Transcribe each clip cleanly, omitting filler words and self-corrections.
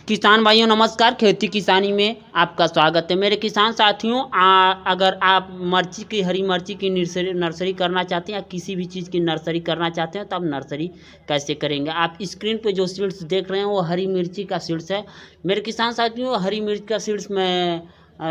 किसान भाइयों नमस्कार। खेती किसानी में आपका स्वागत है। मेरे किसान साथियों, अगर आप मिर्ची की हरी मिर्ची की नर्सरी करना चाहते हैं या किसी भी चीज़ की नर्सरी करना चाहते हैं तो आप नर्सरी कैसे करेंगे। आप स्क्रीन पे जो सीड्स देख रहे हैं वो हरी मिर्ची का सीड्स है। मेरे किसान साथियों, हरी मिर्च का सीड्स मैं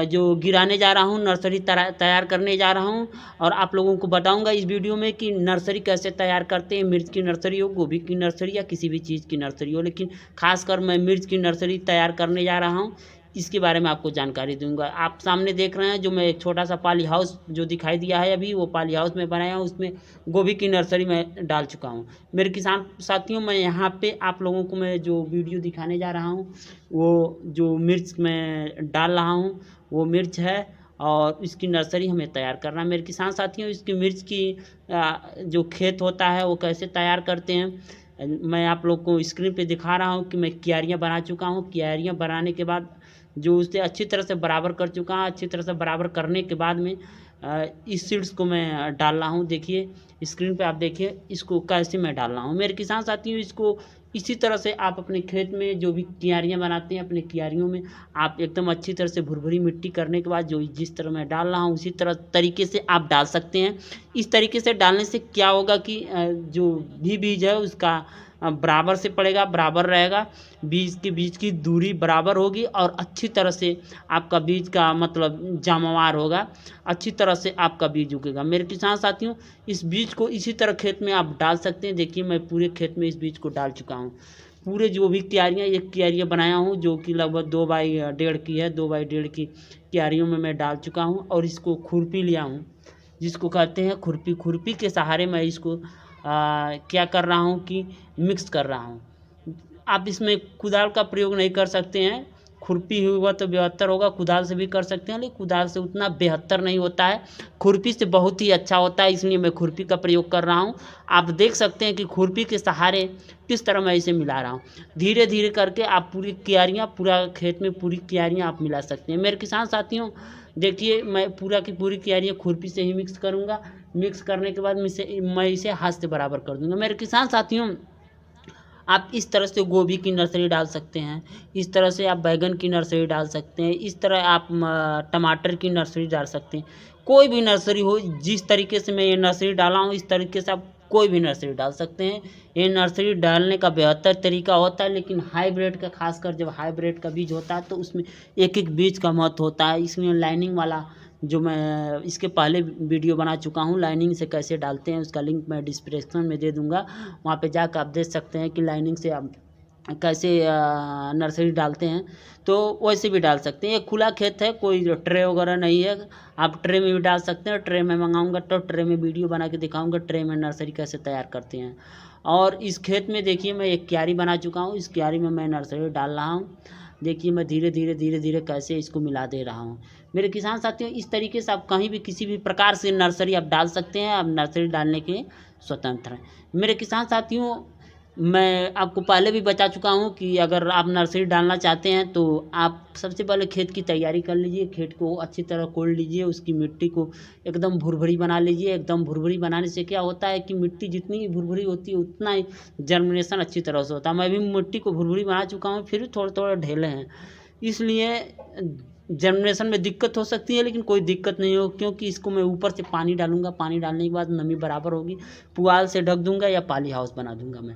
जो गिराने जा रहा हूँ, नर्सरी तैयार करने जा रहा हूँ और आप लोगों को बताऊंगा इस वीडियो में कि नर्सरी कैसे तैयार करते हैं। मिर्च की नर्सरी हो, गोभी की नर्सरी या किसी भी चीज़ की नर्सरी हो, लेकिन खासकर मैं मिर्च की नर्सरी तैयार करने जा रहा हूँ, इसके बारे में आपको जानकारी दूंगा। आप सामने देख रहे हैं जो मैं एक छोटा सा पॉली हाउस जो दिखाई दिया है अभी, वो पॉली हाउस में बनाया हूँ, उसमें गोभी की नर्सरी में डाल चुका हूँ। मेरे किसान साथियों, मैं यहाँ पे आप लोगों को मैं जो वीडियो दिखाने जा रहा हूँ वो जो मिर्च में डाल रहा हूँ वो मिर्च है और इसकी नर्सरी हमें तैयार करना। मेरे किसान साथियों, इसकी मिर्च की जो खेत होता है वो कैसे तैयार करते हैं मैं आप लोग को स्क्रीन पे दिखा रहा हूँ कि मैं क्यारियाँ बना चुका हूँ। क्यारियाँ बनाने के बाद जो उसे अच्छी तरह से बराबर कर चुका हूँ। अच्छी तरह से बराबर करने के बाद में इस सीड्स को मैं डाल रहा हूँ। देखिए स्क्रीन पे आप देखिए इसको कैसे मैं डाल रहा हूँ। मेरे किसान साथियों, इसको इसी तरह से आप अपने खेत में जो भी क्यारियाँ बनाते हैं, अपने क्यारियों में आप एकदम अच्छी तरह से भुरभुरी मिट्टी करने के बाद जो जिस तरह मैं डाल रहा हूँ उसी तरीके से आप डाल सकते हैं। इस तरीके से डालने से क्या होगा कि जो भी बीज है उसका बराबर से पड़ेगा, बराबर रहेगा, बीज के बीच की दूरी बराबर होगी और अच्छी तरह से आपका बीज का मतलब जामवार होगा, अच्छी तरह से आपका बीज उगेगा। मेरे किसान साथियों, इस बीज को इसी तरह खेत में आप डाल सकते हैं। देखिए मैं पूरे खेत में इस बीज को डाल चुका हूँ। पूरे जो भी क्यारियाँ, एक क्यारियाँ बनाया हूँ जो कि लगभग 2x1.5 की है। 2x1.5 की क्यारियों में मैं डाल चुका हूँ और इसको खुरपी लिया हूँ, जिसको कहते हैं खुरपी। खुरपी के सहारे मैं इसको क्या कर रहा हूँ कि मिक्स कर रहा हूँ। आप इसमें कुदाल का प्रयोग नहीं कर सकते हैं, खुरपी हुआ तो बेहतर होगा। कुदाल से भी कर सकते हैं लेकिन कुदाल से उतना बेहतर नहीं होता है, खुरपी से बहुत ही अच्छा होता है, इसलिए मैं खुरपी का प्रयोग कर रहा हूँ। आप देख सकते हैं कि खुरपी के सहारे किस तरह मैं इसे मिला रहा हूँ। धीरे धीरे करके आप पूरी क्यारियाँ, पूरा खेत में पूरी क्यारियाँ आप मिला सकते हैं। मेरे किसान साथियों देखिए, मैं पूरा की पूरी क्यारियाँ खुरपी से ही मिक्स करूँगा। मिक्स करने के बाद मैं इसे हाथ से बराबर कर दूँगा। मेरे किसान साथियों, आप इस तरह से गोभी की नर्सरी डाल सकते हैं, इस तरह से आप बैगन की नर्सरी डाल सकते हैं, इस तरह आप टमाटर की नर्सरी डाल सकते हैं। कोई भी नर्सरी हो, जिस तरीके से मैं ये नर्सरी डाला हूँ इस तरीके से आप कोई भी नर्सरी डाल सकते हैं। ये नर्सरी डालने का बेहतर तरीका होता है, लेकिन हाइब्रिड का, खासकर जब हाइब्रिड का बीज होता है तो उसमें एक एक बीज का महत्व होता है। इसमें लाइनिंग वाला जो मैं इसके पहले वीडियो बना चुका हूँ, लाइनिंग से कैसे डालते हैं, उसका लिंक मैं डिस्क्रिप्शन में दे दूँगा। वहाँ पे जाकर आप देख सकते हैं कि लाइनिंग से आप कैसे नर्सरी डालते हैं, तो वैसे भी डाल सकते हैं। ये खुला खेत है, कोई ट्रे वगैरह नहीं है, आप ट्रे में भी डाल सकते हैं। ट्रे में मंगाऊंगा तो ट्रे में वीडियो बना के दिखाऊंगा ट्रे में नर्सरी कैसे तैयार करते हैं। और इस खेत में देखिए मैं एक क्यारी बना चुका हूँ, इस क्यारी में मैं नर्सरी डाल रहा हूँ। देखिए मैं धीरे धीरे कैसे इसको मिला दे रहा हूँ। मेरे किसान साथियों, इस तरीके से आप कहीं भी किसी भी प्रकार से नर्सरी आप डाल सकते हैं, आप नर्सरी डालने के लिए स्वतंत्र हैं। मेरे किसान साथियों, मैं आपको पहले भी बता चुका हूँ कि अगर आप नर्सरी डालना चाहते हैं तो आप सबसे पहले खेत की तैयारी कर लीजिए। खेत को अच्छी तरह कोड़ लीजिए, उसकी मिट्टी को एकदम भुरभुरी बना लीजिए। एकदम भुरभुरी बनाने से क्या होता है कि मिट्टी जितनी भुरभुरी होती है उतना ही जर्मिनेशन अच्छी तरह से होता है। मैं भी मिट्टी को भुरभुरी बना चुका हूँ, फिर भी थोड़ा थोड़ा ढेले हैं, इसलिए जर्मिनेशन में दिक्कत हो सकती है, लेकिन कोई दिक्कत नहीं हो, क्योंकि इसको मैं ऊपर से पानी डालूंगा। पानी डालने के बाद नमी बराबर होगी, पुआल से ढक दूंगा या पॉली हाउस बना दूंगा मैं।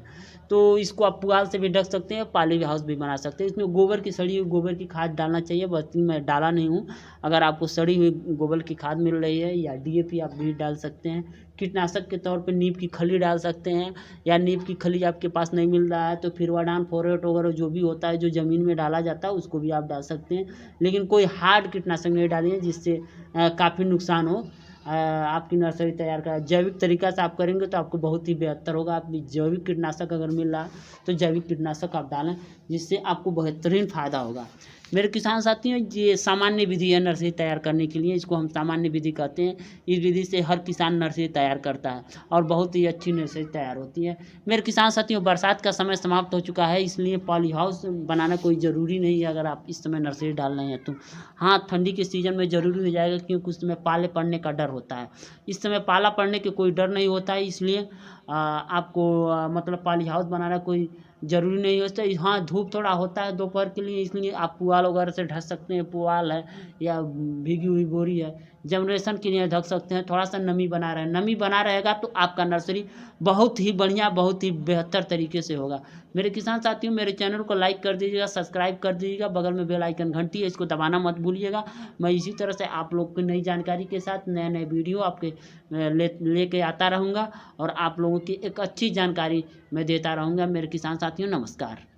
तो इसको आप पुआल से भी ढक सकते हैं, पॉली हाउस भी बना सकते हैं। इसमें गोबर की सड़ी हुई गोबर की खाद डालना चाहिए, बस मैं डाला नहीं हूँ। अगर आपको सड़ी हुई गोबर की खाद मिल रही है या डीएपी आप भी डाल सकते हैं। कीटनाशक के तौर पे नीम की खली डाल सकते हैं, या नीम की खली आपके पास नहीं मिल रहा है तो फिरवाडान फोरेट वगैरह जो भी होता है जो ज़मीन में डाला जाता है उसको भी आप डाल सकते हैं। लेकिन कोई हार्ड कीटनाशक नहीं डालिए जिससे काफ़ी नुकसान हो। आपकी नर्सरी तैयार करा जैविक तरीका से आप करेंगे तो आपको बहुत ही बेहतर होगा। आप जैविक कीटनाशक अगर मिल रहा है तो जैविक कीटनाशक आप डालें, जिससे आपको बेहतरीन फ़ायदा होगा। मेरे किसान साथियों, ये सामान्य विधि है नर्सरी तैयार करने के लिए, इसको हम सामान्य विधि कहते हैं। इस विधि से हर किसान नर्सरी तैयार करता है और बहुत ही अच्छी नर्सरी तैयार होती है। मेरे किसान साथियों, बरसात का समय समाप्त हो चुका है, इसलिए पॉली हाउस बनाना कोई ज़रूरी नहीं है अगर आप इस समय नर्सरी डाल रहे हैं तो। हाँ, ठंडी के सीज़न में ज़रूरी हो जाएगा, क्योंकि उस समय पाले पड़ने का डर होता है। इस समय पाला पड़ने के कोई डर नहीं होता है, इसलिए आपको मतलब पॉली हाउस बनाना कोई ज़रूरी नहीं होता। हाँ, धूप थोड़ा होता है दोपहर के लिए, इसलिए आप पुआल वगैरह से ढक सकते हैं। पुआल है या भीगी हुई बोरी है, जनरेशन के लिए ढक सकते हैं। थोड़ा सा नमी बना रहे, नमी बना रहेगा तो आपका नर्सरी बहुत ही बढ़िया, बहुत ही बेहतर तरीके से होगा। मेरे किसान साथियों, मेरे चैनल को लाइक कर दीजिएगा, सब्सक्राइब कर दीजिएगा, बगल में बेल आइकन घंटी है, इसको दबाना मत भूलिएगा। मैं इसी तरह से आप लोग को नई जानकारी के साथ नए नए वीडियो आपके लेके आता रहूँगा और आप लोगों की एक अच्छी जानकारी मैं देता रहूँगा। मेरे किसान साथियों, नमस्कार।